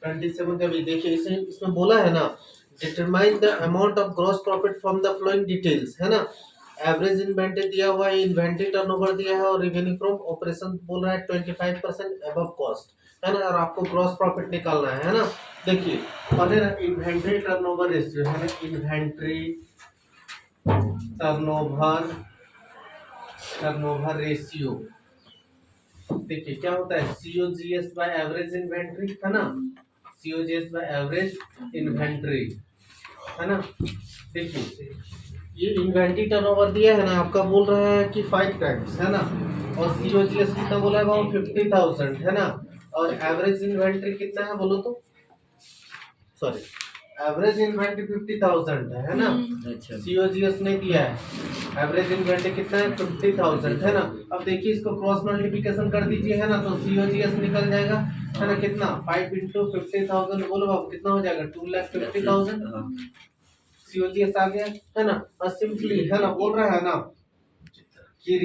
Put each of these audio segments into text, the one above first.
27 का भी देखिए, इसमें बोला है ना, determine the amount of gross profit from the flowing details, है ना। एवरेज इन्वेंटरी दिया हुआ है, इन्वेंटरी टर्नओवर दिया है, और रेवेन्यू फ्रॉम ऑपरेशन बोल रहा है 25% अबव कॉस्ट, है ना। और आपको ग्रॉस प्रॉफिट निकालना है ना। देखिए और है ना, इन्वेंटरी टर्नओवर रेशियो है ना, इन्वेंटरी टर्नओवर रेशियो। देखिए क्या होता है, सीओजीएस बाय एवरेज इन्वेंटरी, है ना, सीओजीएस बाय एवरेज इन्वेंटरी, है ना। देखिए ये इन्वेंटरी टर्नओवर दिया है ना आपका, बोल रहा है कि 5 टाइम्स, है ना। और सीओजीएस कितना बोला है वो 50,000, है ना। और एवरेज इन्वेंटरी कितना है बोलो तो, सॉरी, एवरेज इन्वेंटरी 50,000 है ना। अच्छा। सीओजीएस ने दिया है एवरेज इन्वेंटरी कितना है 50,000, है ना। अब देखिए इसको क्रॉस मल्टीप्लिकेशन कर दीजिए, है ना, तो सीओजीएस निकल जाएगा, है ना। कितना 5 इंटू 50,000 बोलो बाबू, कितना हो जाएगा 2,50,000। सीओजीएस आ गया, है ना। और सिंपली, है ना, बोल रहा है ना कि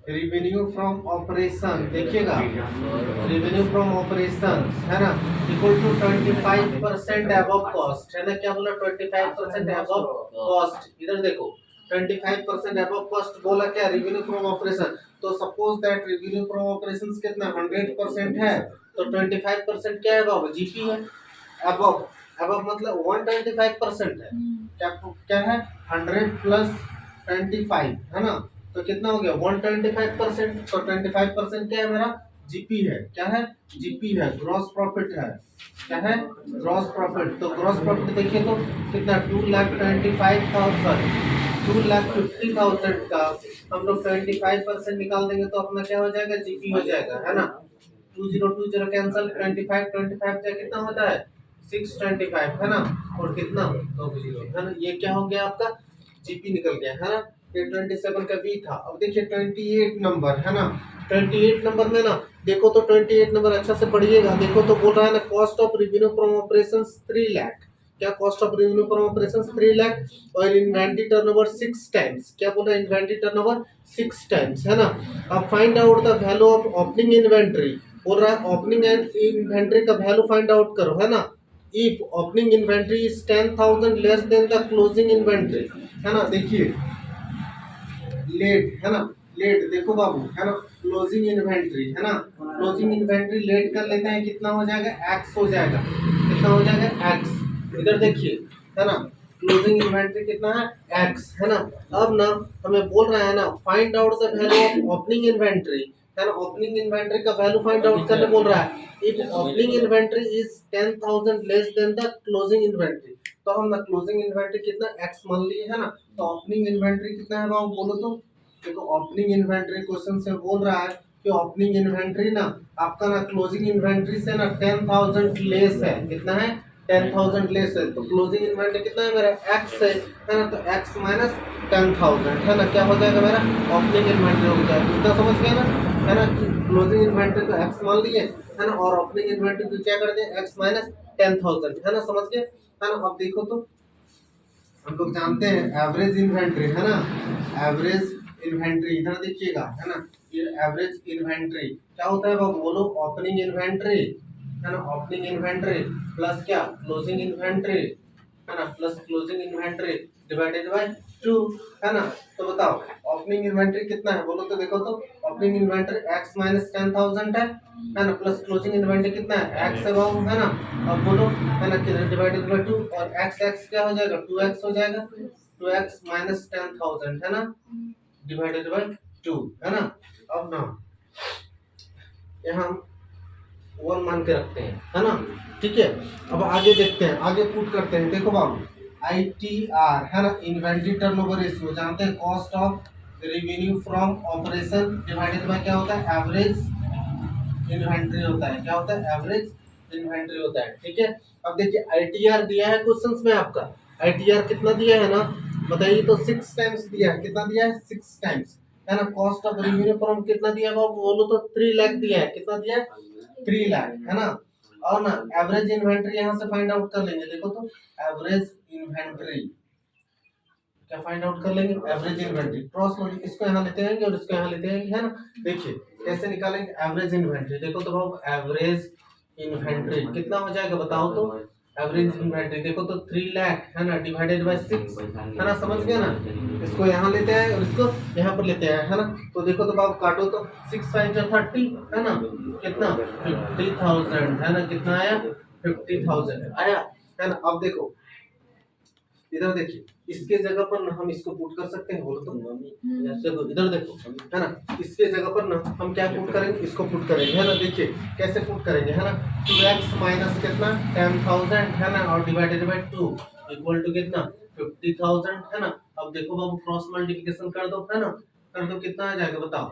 रिवेन्यू फ्रॉम ऑपरेशन, देखिएगा रेवेन्यू फ्रॉम ऑपरेशन, है ना, इक्वल टू 25% अबव कॉस्ट, है ना। क्या बोला 25% अबव कॉस्ट, इधर देखो 25% अबव कॉस्ट बोला, क्या रेवेन्यू फ्रॉम ऑपरेशन। तो suppose that revenue from operations कितना 100% है, तो 25% क्या है बाबू, जीपी है। अबव, अबव मतलब 125% है, क्या क्या है 100 प्लस 25, है ना। तो कितना हो गया 125%। तो 25% क्या है मेरा, जीपी है, क्या है, जीपी है, ग्रॉस प्रॉफिट है, क्या है, ग्रॉस प्रॉफिट। तो ग्रॉस प्रॉफिट देखिए तो कितना 2,25,000, 2,50,000 का हम लोग 25% निकाल देंगे तो अपना क्या हो जाएगा, जीपी हो जाएगा, है ना। 2020 कैंसिल, 25 से कितना होता है 625, है ना। और कितना 20, है ना। ये क्या हो गया आपका, जीपी निकल गया, है ना। ये 27 का बी था। अब देखिए 28 नंबर, है ना। 28 नंबर में ना देखो तो 28 नंबर अच्छा से पढ़िएगा। देखो तो बोल रहा है ना, cost of revenue from operations 3 lakh, क्या cost of revenue from operations 3 lakh, और इन्वेंटरी टर्नओवर 6 टाइम्स, क्या बोल रहा है, इन्वेंटरी टर्नओवर 6 टाइम्स, है ना। अब find out the value of opening inventory, बोल रहा है ओपनिंग इन्वेंटरी का वैल्यू फाइंड आउट करो, है ना। If opening inventory is 10,000 less than the closing inventory, है ना। देखिए लेट, है ना, लेट देखो बाबू, है ना, क्लोजिंग इन्वेंटरी, है ना, क्लोजिंग इन्वेंटरी लेट कर लेते हैं, कितना हो जाएगा एक्स हो जाएगा, कितना हो जाएगा एक्स। इधर देखिए, है ना, क्लोजिंग इन्वेंटरी कितना है एक्स, है ना। अब ना हमें बोल रहा है ना, find out the value of opening inventory, है ना। ओपनिंग इन्वेंटरी का वैल्यू फाइंड आउट करने बोल रहा है। If opening inventory is 10,000 less than the closing inventory, तो हम ना क्लोजिंग इन्वेंटरी कितना एक्स मान लिए, है ना। तो ओपनिंग इन्वेंटरी कितना है बाबू बोलो तो, देखो ओपनिंग इन्वेंटरी क्वेश्चन से बोल रहा है कि ओपनिंग इन्वेंटरी ना आपका ना क्लोजिंग इन्वेंटरी से ना 10,000 लेस है, कितना है 10,000 लेस है। तो क्लोजिंग इन्वेंटरी कितना है मेरा एक्स है ना। तो एक्स माइनस 10,000, है ना, क्या हो जाएगा मेरा ओपनिंग इन्वेंटरी हो जाएगा, इतना समझ गया ना, है ना। क्लोजिंग इन्वेंटरी को एक्स मान लिए, है ना, और ओपनिंग इन्वेंटरी को क्या कर दिया एक्स माइनस 10,000, है ना, समझ गए, है ना। अब देखो तो हम लोग जानते हैं एवरेज इन्वेंटरी, है ना, एवरेज इन्वेंटरी, इधर देखिएगा, है ना, ये एवरेज इन्वेंटरी क्या होता है बाबू बोलो, ओपनिंग इन्वेंटरी, है ना, ओपनिंग इन्वेंटरी प्लस क्या क्लोजिंग इन्वेंटरी, है ना, plus closing inventory divided by 2, है ना। तो बताओ ओपनिंग इन्वेंटरी कितना है बोलो तो, देखो तो ओपनिंग इन्वेंटरी x माइनस 10,000 है ना, प्लस क्लोजिंग इन्वेंटरी कितना है x है बाबू, है ना। अब बोलो, है ना, किधर डिवाइडेड बाय 2, और x क्या हो जाएगा 2x हो जाएगा, 2x माइनस 10,000, है ना, डिवाइडेड बाय 2, है ना। अब ना यहाँ हम 1 मान के रखते हैं, है ना, ठीक है। अब आगे देखते हैं, आगे पुट करते हैं, देखो बाबू ITR, है ना, इन्वेंटरी टर्नओवर रेशियो, जानते हैं cost of revenue from operation divided by क्या होता है एवरेज इन्वेंटरी होता है, क्या होता है एवरेज इन्वेंटरी होता है, ठीक है। अब देखिए ITR दिया है क्वेश्चंस में आपका, ITR कितना दिया है ना बताइए तो 6 टाइम्स दिया है, कितना दिया है 6 टाइम्स, है ना। कॉस्ट ऑफ रेवेन्यू फ्रॉम कितना दिया है बाबू बोलो तो 3 लाख दिया है, कितना दिया है 3 लाख, है ना। और ना एवरेज इन्वेंटरी यहाँ से फाइंड आउट कर लेंगे, देखो तो एवरेज इन्वेंटरी क्या फाइंड आउट कर लेंगे, एवरेज इन्वेंटरी क्रॉस मल्टीप्लाई, इसको यहाँ लेते हैं और इसको यहाँ लेते हैं, है ना। देखिए कैसे निकालेंगे एवरेज इन्वेंटरी, देखो तो बाबू एवरेज इन्वेंट्री कितना हो जाएगा बताओ तो। एवरेज इन्वेंट्री देखो तो 3 लाख है ना, डिवाइडेड बाय 6 है ना, समझ गया ना। इसको यहाँ लेते हैं और इसको यहाँ पर लेते हैं है ना। तो देखो तो बाबू काटो तो 6 5 जा 30 है ना, कितना 50,000 है ना, कितना आया 50,000 आया है ना। अब देखो इधर देखिए, इसके जगह पर ना हम इसको पुट कर सकते हैं, बोलो तो देखो इधर देखो है ना, इसके जगह पर ना हम क्या पुट करेंगे, इसको पुट करेंगे है ना। देखिए कैसे पुट करेंगे है ना, 2x माइनस कितना 10,000 है ना, और डिवाइडेड बाय 2 इक्वल टू कितना 50,000 है ना। अब देखो बाबू क्रॉस मल्टीप्लिकेशन कर दो है ना, कर दो कितना आ जाएगा बताओ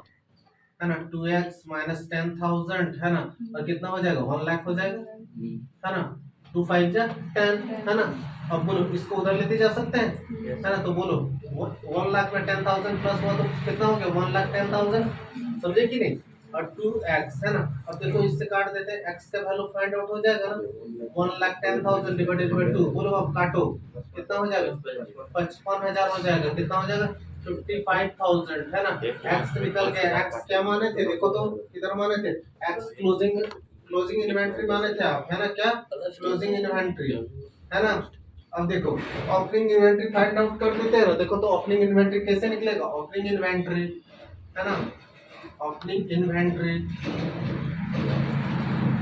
है ना, 2x माइनस 10,000 है ना, और कितना हो जाएगा 1 लाख हो जाएगा है ना, 2 5 जा 10 है ना। अब बोलो इसको उधर लेते जा सकते हैं है ना, तो बोलो 1 लाख में 10,000 प्लस हुआ तो कितना हो गया 1,10,000, समझे कि नहीं। और 2x है ना, अब देखो इससे काट देते हैं, x का वैल्यू फाइंड आउट हो जाएगा ना, 1,10,000 डिवाइडेड बाय 2, बोलो अब काटो कितना हो जाएगा 55,000 हो जाएगा, कितना हो जाएगा 55,000 है ना। x निकल गया, x क्या माने थे देखो तो, किधर माने थे, x क्लोजिंग इन्वेंटरी माने थे आप है ना, क्या क्लोजिंग इन्वेंटरी है ना। अब देखो ओपनिंग इन्वेंटरी फाइंड आउट कर देते हैं ना, देखो तो ओपनिंग इन्वेंटरी कैसे निकलेगा, ओपनिंग इन्वेंटरी है ना, ओपनिंग इन्वेंटरी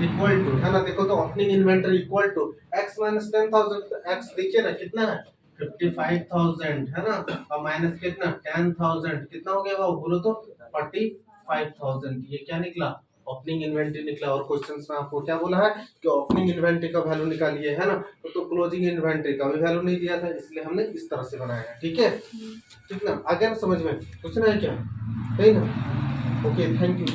इक्वल टू है ना, देखो तो opening inventory equal to x minus 10,000, तो x देखिए ना कितना है 55,000 है ना, और माइनस कितना 10,000 कितना हो गया वो बोलो तो 45,000, ये क्या निकला ओपनिंग इन्वेंटरी निकला। और क्वेश्चंस में आपको क्या बोला है कि ओपनिंग इन्वेंटरी का वैल्यू निकालिए है ना, तो क्लोजिंग इन्वेंटरी का भी वैल्यू नहीं दिया था, इसलिए हमने इस तरह से बनाया है, ठीक है ठीक ना। आ गया ना समझ में, कुछ नहीं है क्या, सही ना, ओके थैंक यू।